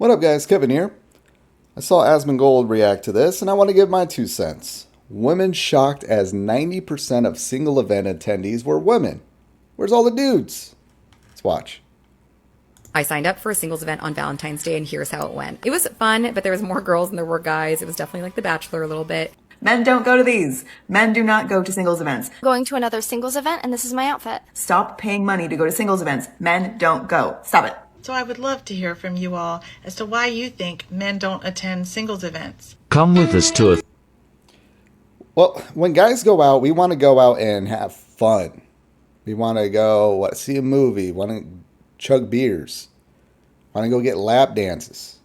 What up, guys? Kevin here. I saw Asmongold react to this, and I want to give my 2 cents. Women shocked as 90% of single event attendees were women. Where's all the dudes? Let's watch. I signed up for a singles event on Valentine's Day, and here's how it went. It was fun, but there was more girls than there were guys. It was definitely like The Bachelor a little bit. Men don't go to these. Men do not go to singles events. Going to another singles event, and this is my outfit. Stop paying money to go to singles events. Men don't go. Stop it. So I would love to hear from you all as to why you think men don't attend singles events. Come with us to a Well, when guys go out, we want to go out and have fun. We want to go see a movie, want to chug beers, want to go get lap dances.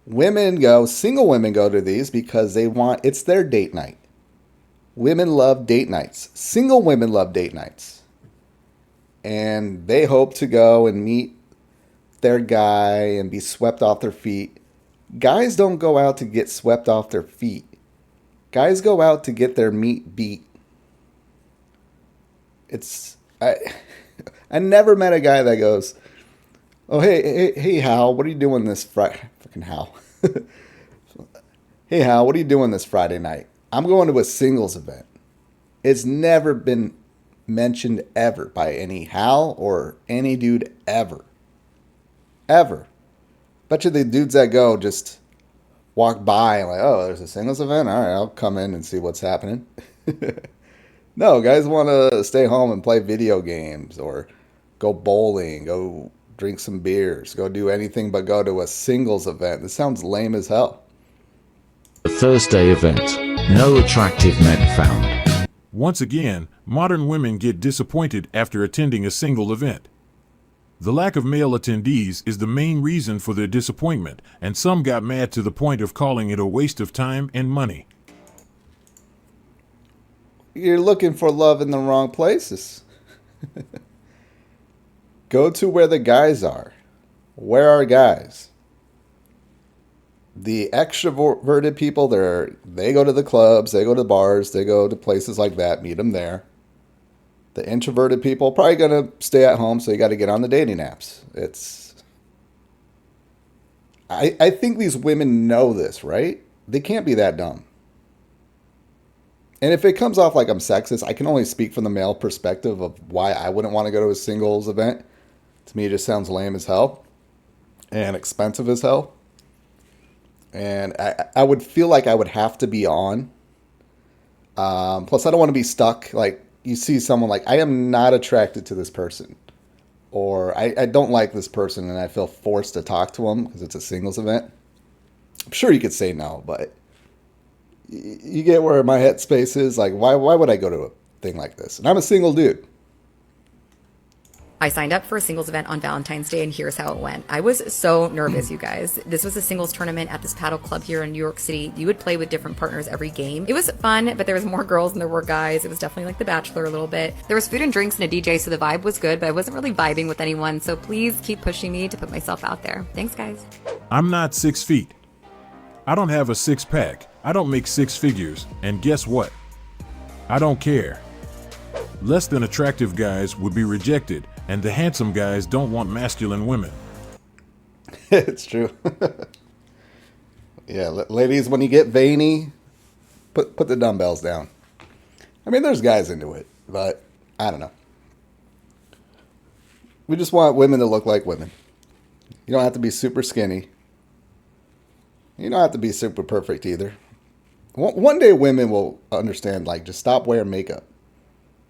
Single women go to these because it's their date night. Women love date nights. Single women love date nights. And they hope to go and meet their guy and be swept off their feet. Guys don't go out to get swept off their feet. Guys go out to get their meat beat. I never met a guy that goes, "Oh, hey, Hal, what are you doing this Friday?" Fucking Hal. "Hey, Hal, what are you doing this Friday night?" "I'm going to a singles event." It's never been mentioned ever by any Hal or any dude ever. Ever. Bet you the dudes that go just walk by and like, "Oh, there's a singles event? All right, I'll come in and see what's happening." No, guys want to stay home and play video games or go bowling, go drink some beers, go do anything but go to a singles event. This sounds lame as hell. Thursday event. No attractive men found. Once again, modern women get disappointed after attending a single event. The lack of male attendees is the main reason for their disappointment, and some got mad to the point of calling it a waste of time and money. You're looking for love in the wrong places. Go to where the guys are. Where are guys? The extroverted people, they go to the clubs, they go to the bars, they go to places like that, meet them there. The introverted people probably going to stay at home, so you got to get on the dating apps. I think these women know this, right? They can't be that dumb. And if it comes off like I'm sexist, I can only speak from the male perspective of why I wouldn't want to go to a singles event. To me, it just sounds lame as hell and expensive as hell. And I would feel like I would have to be on. Plus, I don't want to be stuck. Like, you see someone like, I am not attracted to this person. Or I don't like this person and I feel forced to talk to them because it's a singles event. I'm sure you could say no, but you get where my headspace is. Like, why would I go to a thing like this? And I'm a single dude. I signed up for a singles event on Valentine's Day, and here's how it went. I was so nervous, you guys. This was a singles tournament at this paddle club here in New York City. You would play with different partners every game. It was fun, but there was more girls than there were guys. It was definitely like The Bachelor a little bit. There was food and drinks and a DJ, so the vibe was good, but I wasn't really vibing with anyone, so please keep pushing me to put myself out there. Thanks, guys. I'm not 6 feet. I don't have a six-pack. I don't make six figures. And guess what? I don't care. Less than attractive guys would be rejected, and the handsome guys don't want masculine women. It's true. Yeah, ladies, when you get veiny, put the dumbbells down. I mean, there's guys into it, but I don't know. We just want women to look like women. You don't have to be super skinny. You don't have to be super perfect either. One day women will understand, like, just stop wearing makeup.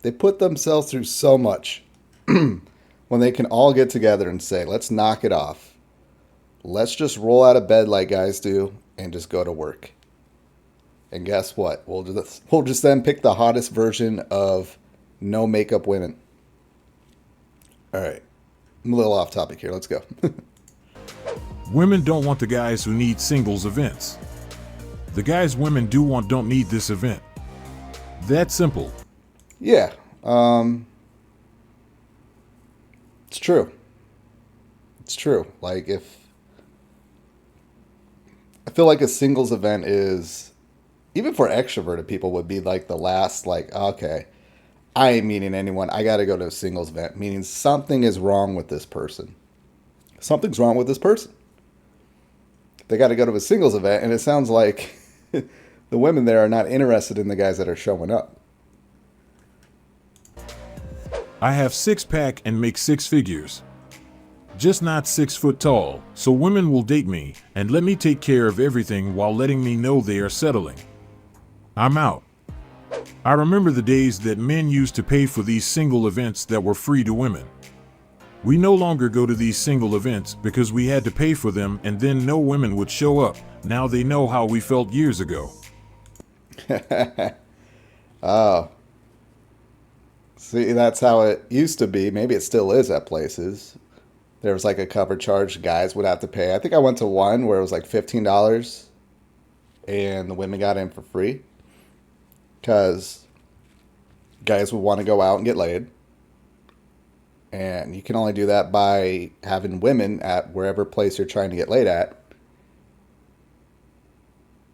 They put themselves through so much when they can all get together and say, let's knock it off. Let's just roll out of bed like guys do and just go to work. And guess what? We'll just then pick the hottest version of no makeup women. All right. I'm a little off topic here. Let's go. Women don't want the guys who need singles events. The guys women do want don't need this event. That simple. Yeah. It's true. It's true. Like, I feel like a singles event is, even for extroverted people, would be like the last, like, okay, I ain't meeting anyone. I got to go to a singles event, meaning something is wrong with this person. Something's wrong with this person. they got to go to a singles event, and it sounds like the women there are not interested in the guys that are showing up. I have six-pack and make six figures. Just not 6 foot tall, so women will date me and let me take care of everything while letting me know they are settling. I'm out. I remember the days that men used to pay for these single events that were free to women. We no longer go to these single events because we had to pay for them and then no women would show up. Now they know how we felt years ago. Oh. See, that's how it used to be. Maybe it still is at places. There was like a cover charge guys would have to pay. I think I went to one where it was like $15 and the women got in for free because guys would want to go out and get laid. And you can only do that by having women at wherever place you're trying to get laid at.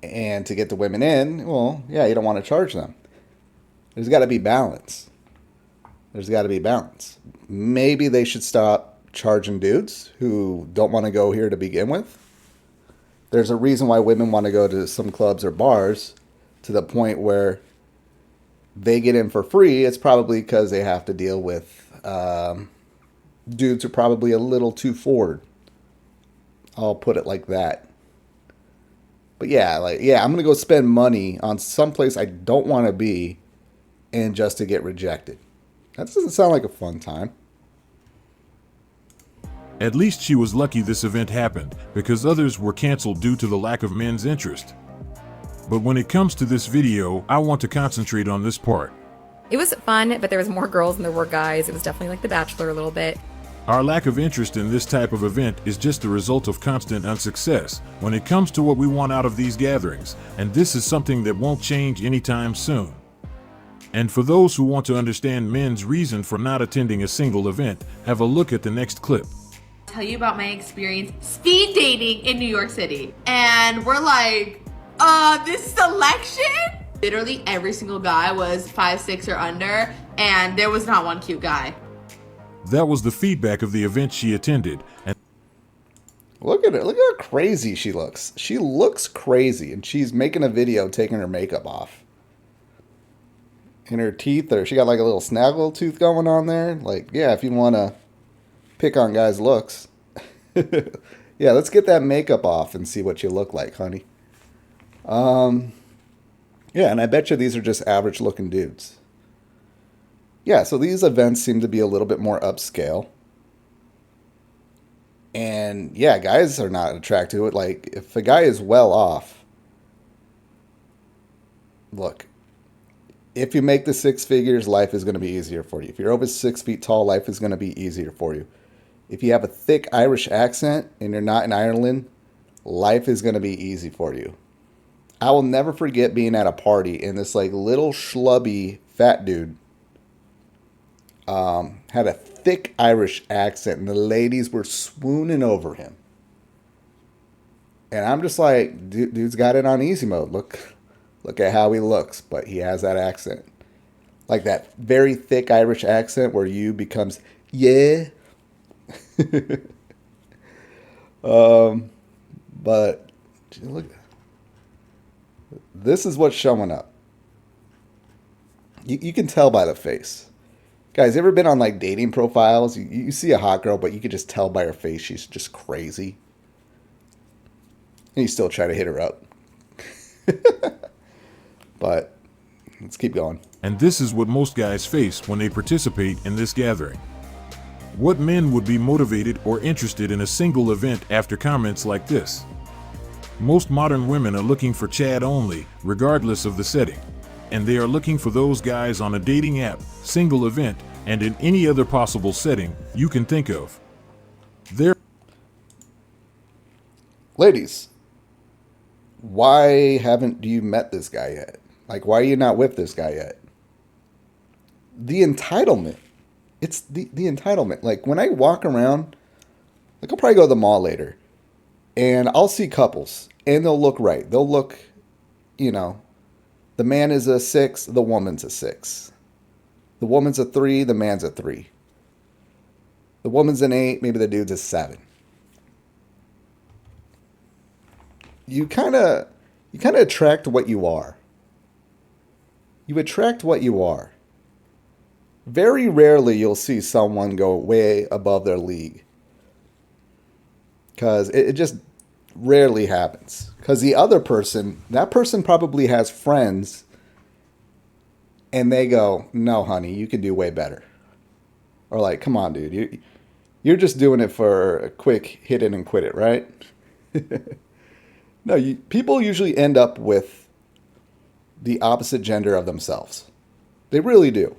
And to get the women in, well, yeah, you don't want to charge them. There's got to be balance. There's got to be balance. Maybe they should stop charging dudes who don't want to go here to begin with. There's a reason why women want to go to some clubs or bars to the point where they get in for free. It's probably because they have to deal with dudes who are probably a little too forward. I'll put it like that. But yeah, I'm going to go spend money on someplace I don't want to be and just to get rejected. That doesn't sound like a fun time. At least she was lucky this event happened because others were canceled due to the lack of men's interest. But when it comes to this video, I want to concentrate on this part. It was fun, but there was more girls than there were guys. It was definitely like The Bachelor a little bit. Our lack of interest in this type of event is just a result of constant unsuccess when it comes to what we want out of these gatherings, and this is something that won't change anytime soon. And for those who want to understand men's reason for not attending a single event, have a look at the next clip. Tell you about my experience speed dating in New York City. And we're like, this selection? Literally every single guy was 5'6" or under, and there was not one cute guy. That was the feedback of the event she attended. And Look at her. Look at how crazy she looks. She looks crazy, and she's making a video taking her makeup off. And her teeth, she got like a little snaggle tooth going on there. Like, yeah, if you want to pick on guys' looks. Yeah, let's get that makeup off and see what you look like, honey. Yeah, and I bet you these are just average looking dudes. Yeah, so these events seem to be a little bit more upscale. And yeah, guys are not attracted to it. Like, if a guy is well off, look, if you make the 6 figures, life is going to be easier for you. If you're over 6 feet tall, life is going to be easier for you. If you have a thick Irish accent and you're not in Ireland, life is going to be easy for you. I will never forget being at a party and this like little schlubby fat dude had a thick Irish accent and the ladies were swooning over him. And I'm just like, dude's got it on easy mode. Look at how he looks, but he has that accent. Like that very thick Irish accent where you becomes, yeah. But look, this is what's showing up. You can tell by the face. Guys, ever been on like dating profiles? You see a hot girl, but you can just tell by her face she's just crazy. And you still try to hit her up. But let's keep going. And this is what most guys face when they participate in this gathering. What men would be motivated or interested in a single event after comments like this? Most modern women are looking for Chad only, regardless of the setting. And they are looking for those guys on a dating app, single event, and in any other possible setting you can think of. Ladies, why haven't you met this guy yet? Like, why are you not with this guy yet? The entitlement. It's the entitlement. Like, when I walk around, like, I'll probably go to the mall later, and I'll see couples, and they'll look right. They'll look, the man is a 6, the woman's a 6. The woman's a 3, the man's a 3. The woman's an 8, maybe the dude's a 7. you kind of attract what you are. You attract what you are. Very rarely you'll see someone go way above their league. Because it just rarely happens. Because the other person, that person probably has friends, and they go, no, honey, you could do way better. Or like, come on, dude, you're just doing it for a quick hit it and quit it, right? No, people usually end up with the opposite gender of themselves. They really do.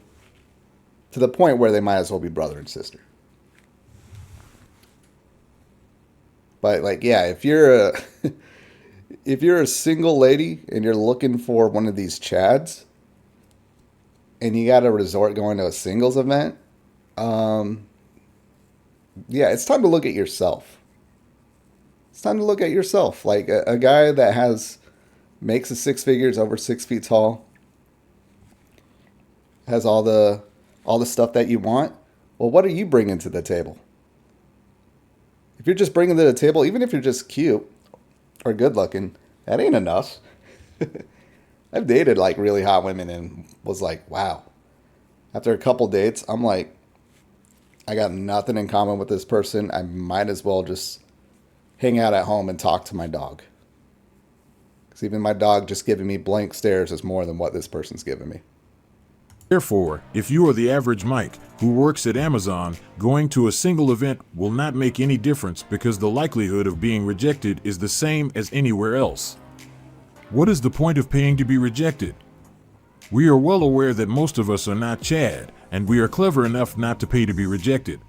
To the point where they might as well be brother and sister. But like, yeah, if you're a single lady and you're looking for one of these chads, and you got to resort going to a singles event, yeah, it's time to look at yourself. It's time to look at yourself. Like a guy that makes his 6 figures, over 6 feet tall, has all the stuff that you want. Well, what are you bringing to the table? If you're just bringing to the table, even if you're just cute or good looking, that ain't enough. I've dated like really hot women and was like, wow. After a couple dates, I'm like, I got nothing in common with this person. I might as well just hang out at home and talk to my dog. Because even my dog just giving me blank stares is more than what this person's giving me. Therefore, if you are the average Mike who works at Amazon, going to a single event will not make any difference because the likelihood of being rejected is the same as anywhere else. What is the point of paying to be rejected? We are well aware that most of us are not Chad, and we are clever enough not to pay to be rejected.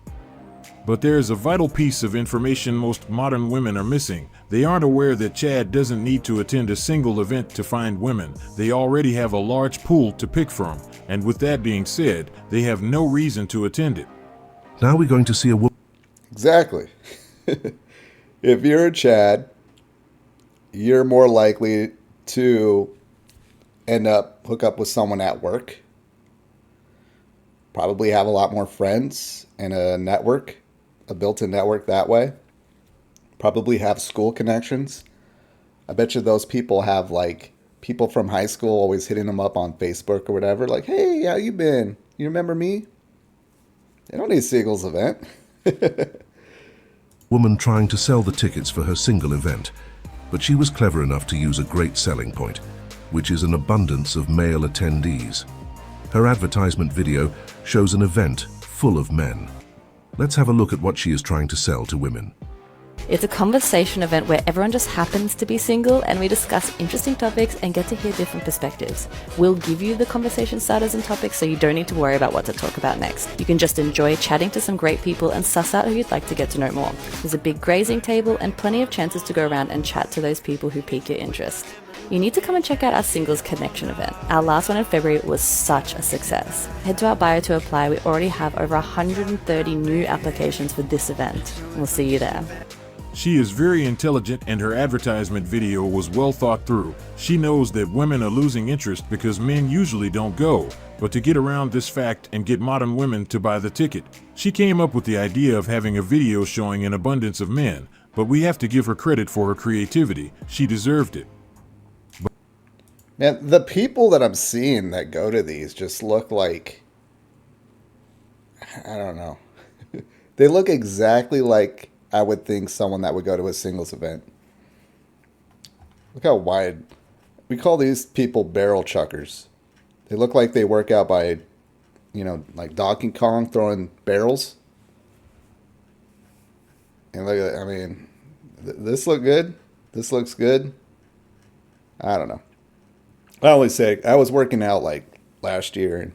But there is a vital piece of information most modern women are missing. They aren't aware that Chad doesn't need to attend a single event to find women. They already have a large pool to pick from, and with that being said, they have no reason to attend it. Now we're going to see a woman. Exactly. If you're a Chad, you're more likely to hook up with someone at work. Probably have a lot more friends and a built-in network that way. Probably have school connections. I bet you those people have like people from high school always hitting them up on Facebook or whatever. Like, hey, how you been? You remember me? They don't need a singles event. Woman trying to sell the tickets for her single event, but she was clever enough to use a great selling point, which is an abundance of male attendees. Her advertisement video shows an event full of men. Let's have a look at what she is trying to sell to women. It's a conversation event where everyone just happens to be single and we discuss interesting topics and get to hear different perspectives. We'll give you the conversation starters and topics so you don't need to worry about what to talk about next. You can just enjoy chatting to some great people and suss out who you'd like to get to know more. There's a big grazing table and plenty of chances to go around and chat to those people who pique your interest. You need to come and check out our Singles Connection event. Our last one in February was such a success. Head to our bio to apply. We already have over 130 new applications for this event. We'll see you there. She is very intelligent and her advertisement video was well thought through. She knows that women are losing interest because men usually don't go. But to get around this fact and get modern women to buy the ticket, she came up with the idea of having a video showing an abundance of men. But we have to give her credit for her creativity. She deserved it. Man, the people that I'm seeing that go to these just look like, I don't know. They look exactly like I would think someone that would go to a singles event. Look how wide. We call these people barrel chuckers. They look like they work out by, like Donkey Kong throwing barrels. And look at, this look good. This looks good. I don't know. I always say, I was working out like last year and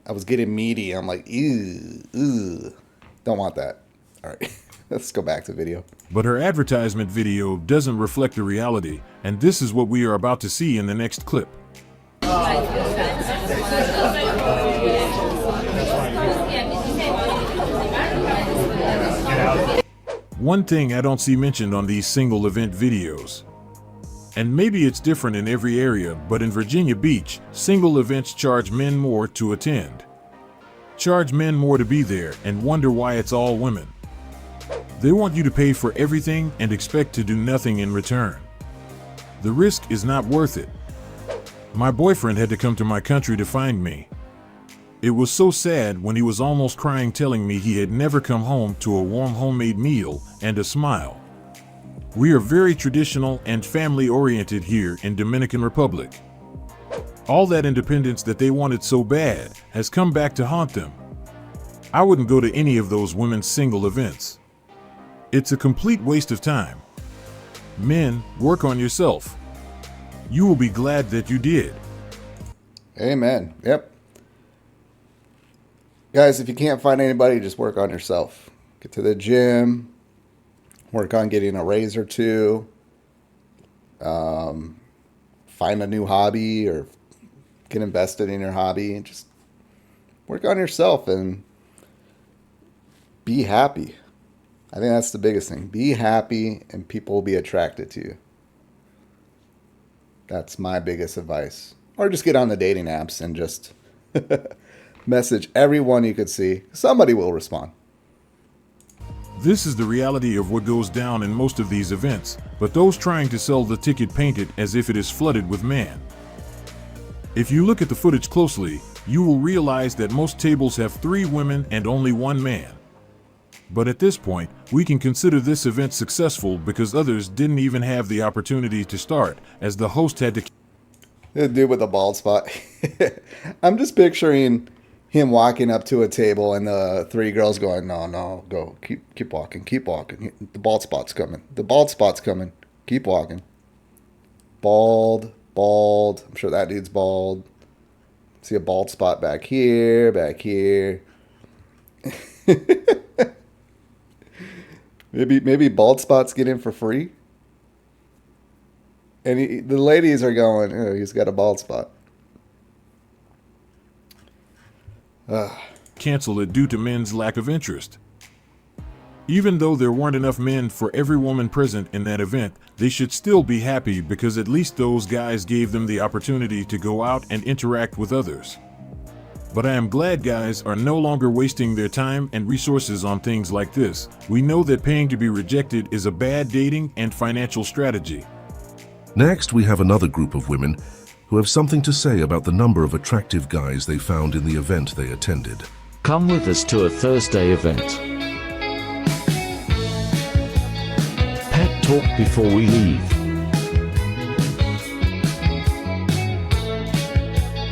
I was getting meaty. I'm like, ew. Don't want that. All right, let's go back to video. But her advertisement video doesn't reflect the reality, and this is what we are about to see in the next clip. One thing I don't see mentioned on these single event videos. And maybe it's different in every area, but in Virginia Beach, single events charge men more to attend. Charge men more to be there and wonder why it's all women. They want you to pay for everything and expect to do nothing in return. The risk is not worth it. My boyfriend had to come to my country to find me. It was so sad when he was almost crying, telling me he had never come home to a warm homemade meal and a smile. We are very traditional and family-oriented here in Dominican Republic. All that independence that they wanted so bad has come back to haunt them. I wouldn't go to any of those women's single events. It's a complete waste of time. Men, work on yourself. You will be glad that you did. Amen. Yep. Guys, if you can't find anybody, just work on yourself. Get to the gym. Work on getting a raise or two. Find a new hobby or get invested in your hobby. And just work on yourself and be happy. I think that's the biggest thing. Be happy and people will be attracted to you. That's my biggest advice. Or just get on the dating apps and just message everyone you could see. Somebody will respond. This is the reality of what goes down in most of these events, but those trying to sell the ticket paint it as if it is flooded with men. If you look at the footage closely, you will realize that most tables have 3 women and only 1 man. But at this point, we can consider this event successful because others didn't even have the opportunity to start, as the host had to... The dude with the bald spot. I'm just picturing him walking up to a table and the 3 girls going, no, go, keep walking. The bald spot's coming. Keep walking. Bald. I'm sure that dude's bald. See a bald spot back here. Maybe bald spots get in for free. And the ladies are going, oh, he's got a bald spot. Cancel it due to men's lack of interest. Even though there weren't enough men for every woman present in that event, they should still be happy because at least those guys gave them the opportunity to go out and interact with others. But I am glad guys are no longer wasting their time and resources on things like this. We know that paying to be rejected is a bad dating and financial strategy. Next, we have another group of women who have something to say about the number of attractive guys they found in the event they attended. Come with us to a Thursday event. Pet talk before we leave.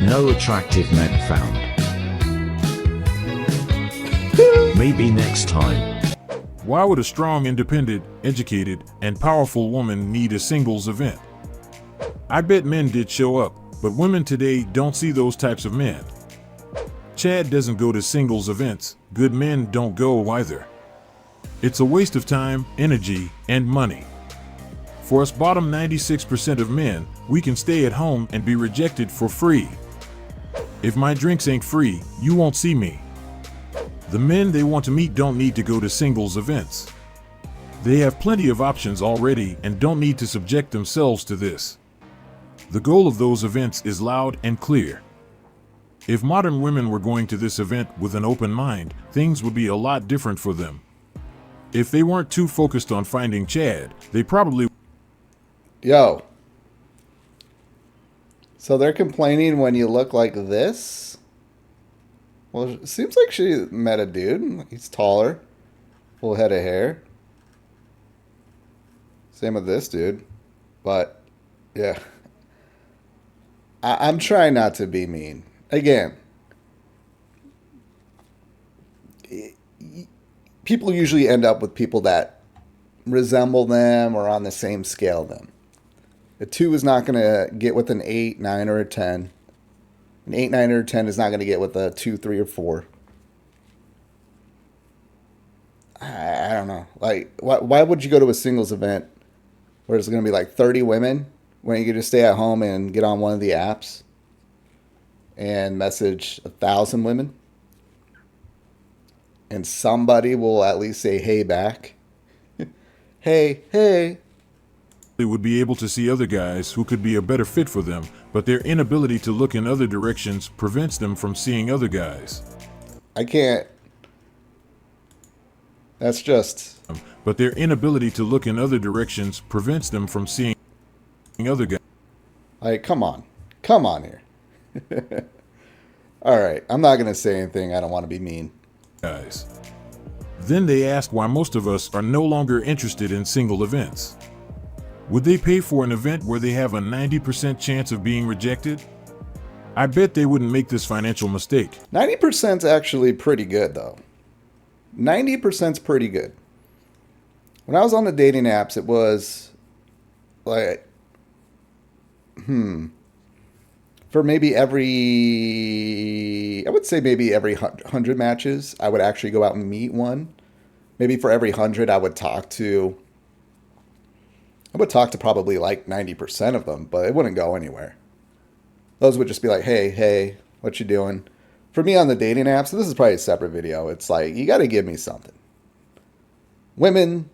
No attractive men found. Maybe next time. Why would a strong, independent, educated, and powerful woman need a singles event? I bet men did show up, but women today don't see those types of men. Chad doesn't go to singles events. Good men don't go either. It's a waste of time, energy, and money. For us bottom 96% of men, we can stay at home and be rejected for free. If my drinks ain't free, you won't see me. The men they want to meet don't need to go to singles events. They have plenty of options already and don't need to subject themselves to this. The goal of those events is loud and clear. If modern women were going to this event with an open mind, things would be a lot different for them. If they weren't too focused on finding Chad, they probably... Yo. So they're complaining when you look like this? Well, it seems like she met a dude. He's taller. Full head of hair. Same with this dude. But, yeah. I'm trying not to be mean. Again, people usually end up with people that resemble them or on the same scale them. A 2 is not going to get with an 8, 9, or a 10. An 8, 9, or 10 is not going to get with a 2, 3, or 4. I don't know. Like, why would you go to a singles event where there's going to be like 30 women when you could just stay at home and get on one of the apps and message 1,000 women? And somebody will at least say hey back. Hey. They would be able to see other guys who could be a better fit for them, but their inability to look in other directions prevents them from seeing other guys. I can't. That's just... but their inability to look in other directions prevents them from seeing other guys. Like, come on. Come on here. All right, I'm not going to say anything. I don't want to be mean. Then they ask why most of us are no longer interested in single events. Would they pay for an event where they have a 90% chance of being rejected? I bet they wouldn't make this financial mistake. 90% is actually pretty good, though. 90% is pretty good. When I was on the dating apps, it was like, for maybe I would say maybe every 100 matches, I would actually go out and meet one. Maybe for every 100, I would talk to probably like 90% of them, but it wouldn't go anywhere. Those would just be like, hey, what you doing? For me on the dating apps, this is probably a separate video. It's like, you got to give me something. Women,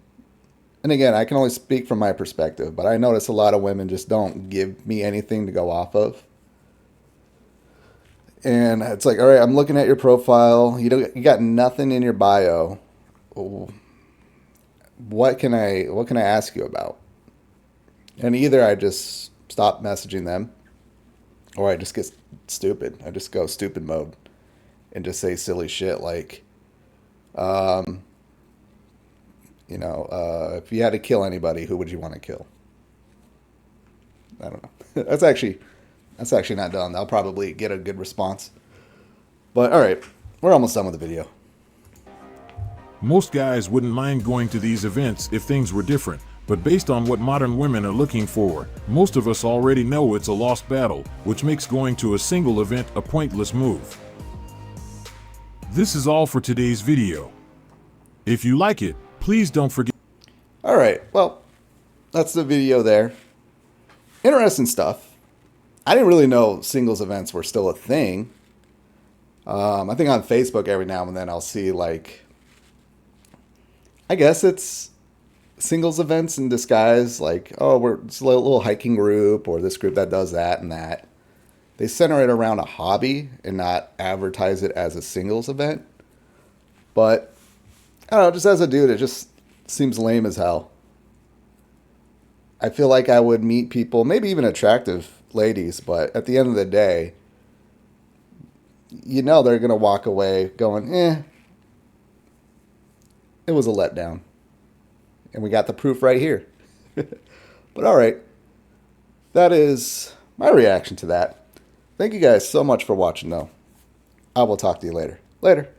and again, I can only speak from my perspective, but I notice a lot of women just don't give me anything to go off of. And it's like, all right, I'm looking at your profile. You got nothing in your bio. What can I ask you about? And either I just stop messaging them, or I just get stupid. I just go stupid mode and just say silly shit like, if you had to kill anybody, who would you want to kill? I don't know. That's actually not done. I'll probably get a good response. But all right, we're almost done with the video. Most guys wouldn't mind going to these events if things were different, but based on what modern women are looking for, most of us already know it's a lost battle, which makes going to a single event a pointless move. This is all for today's video. If you like it, please don't forget. All right, well, that's the video there. Interesting stuff. I didn't really know singles events were still a thing. I think on Facebook every now and then I'll see like, I guess it's singles events in disguise. Like, oh, it's a little hiking group or this group that does that and that. They center it around a hobby and not advertise it as a singles event. But I don't know, just as a dude, it just seems lame as hell. I feel like I would meet people, maybe even attractive ladies, but at the end of the day, they're going to walk away going, it was a letdown. And we got the proof right here. But all right, that is my reaction to that. Thank you guys so much for watching, though. I will talk to you later. Later.